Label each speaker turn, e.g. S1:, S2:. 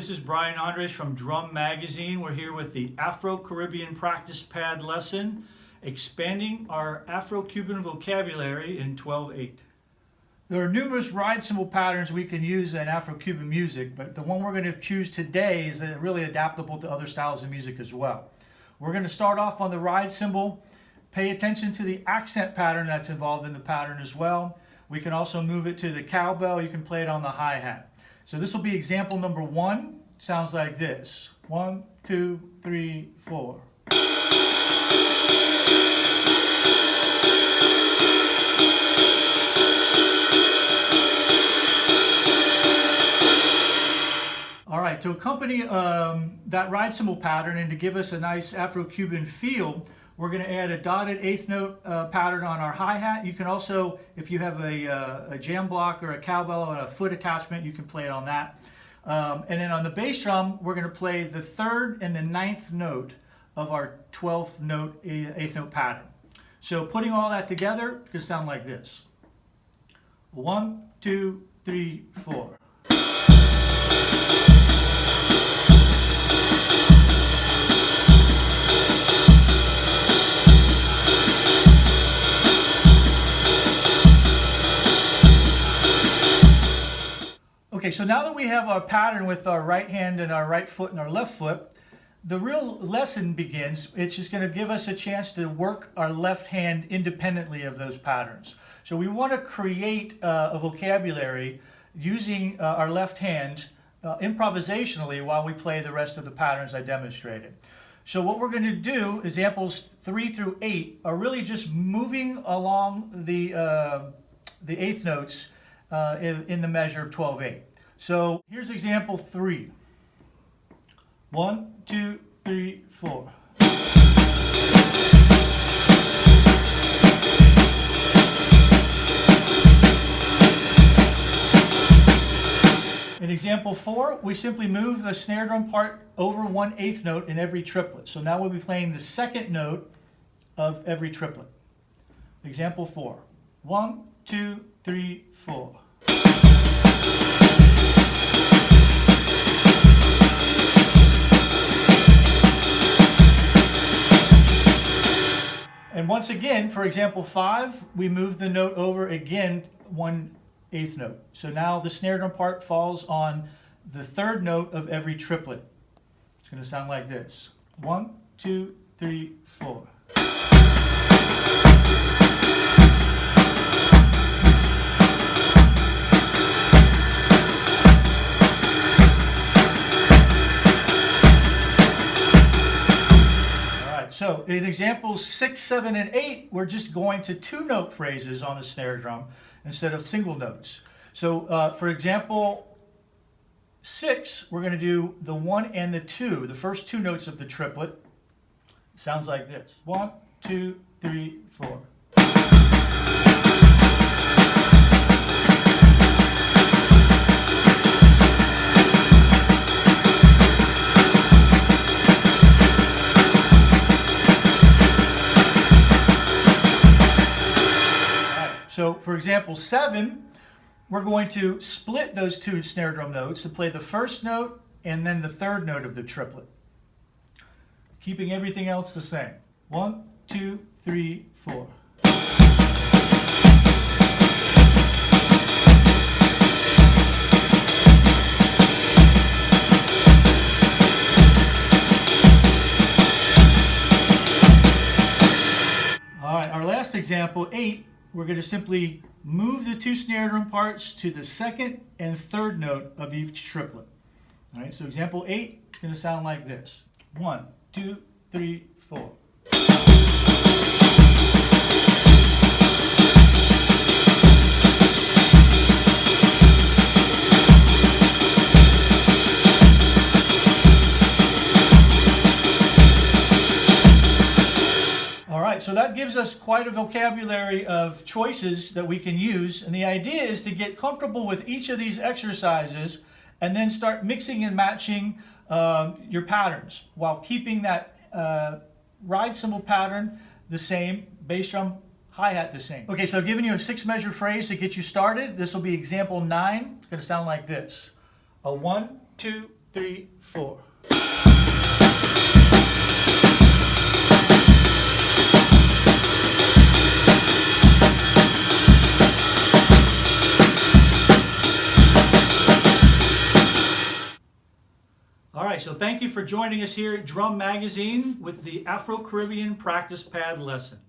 S1: this is Brian Andres from Drum Magazine. We're here with the Afro-Caribbean practice pad lesson, expanding our Afro-Cuban vocabulary in 12/8. There are numerous ride cymbal patterns we can use in Afro-Cuban music, but the one we're going to choose today is really adaptable to other styles of music as well. We're going to start off on the ride cymbal. Pay attention to the accent pattern that's involved in the pattern as well. We can also move it to the cowbell. You can play it on the hi-hat. So this will be example number 1. Sounds like this. 1, 2, 3, 4. All right, to accompany that ride cymbal pattern and to give us a nice Afro-Cuban feel, we're going to add a dotted eighth note pattern on our hi-hat. You can also, if you have a jam block or a cowbell and a foot attachment, you can play it on that. And then on the bass drum, we're going to play the 3rd and the 9th note of our 12th note, 8th note pattern. So putting all that together, it's going to sound like this. 1, 2, 3, 4. Okay, so now that we have our pattern with our right hand and our right foot and our left foot, the real lesson begins. It's just going to give us a chance to work our left hand independently of those patterns. So we want to create a vocabulary using our left hand improvisationally while we play the rest of the patterns I demonstrated. So what we're going to do, examples 3 through 8, are really just moving along the 8th notes in the measure of 12/8. So here's example 3. 1, 2, 3, 4. In example 4, we simply move the snare drum part over 1/8 note in every triplet. So now we'll be playing the 2nd note of every triplet. Example 4. 1, 2, 3, 4. And once again, for example 5, we move the note over again 1/8 note. So now the snare drum part falls on the 3rd note of every triplet. It's going to sound like this. 1, 2, 3, 4. So in examples 6, 7, and 8, we're just going to 2-note phrases on the snare drum instead of single notes. So for example 6, we're going to do the 1 and the 2, the first 2 notes of the triplet. It sounds like this. 1, 2, 3, 4. So for example 7, we're going to split those 2 snare drum notes and play the 1st note and then the 3rd note of the triplet, keeping everything else the same. 1, 2, 3, 4. All right, our last example, 8. We're going to simply move the 2 snare drum parts to the 2nd and 3rd note of each triplet. All right, so example 8 is going to sound like this. 1, 2, 3, 4. So that gives us quite a vocabulary of choices that we can use, and the idea is to get comfortable with each of these exercises and then start mixing and matching your patterns while keeping that ride cymbal pattern the same, bass drum, hi-hat the same. Okay, so I've given you a 6-measure phrase to get you started. This will be example 9. It's going to sound like this. A 1, 2, 3, 4. All right, so thank you for joining us here at Drum Magazine with the Afro-Caribbean practice pad lesson.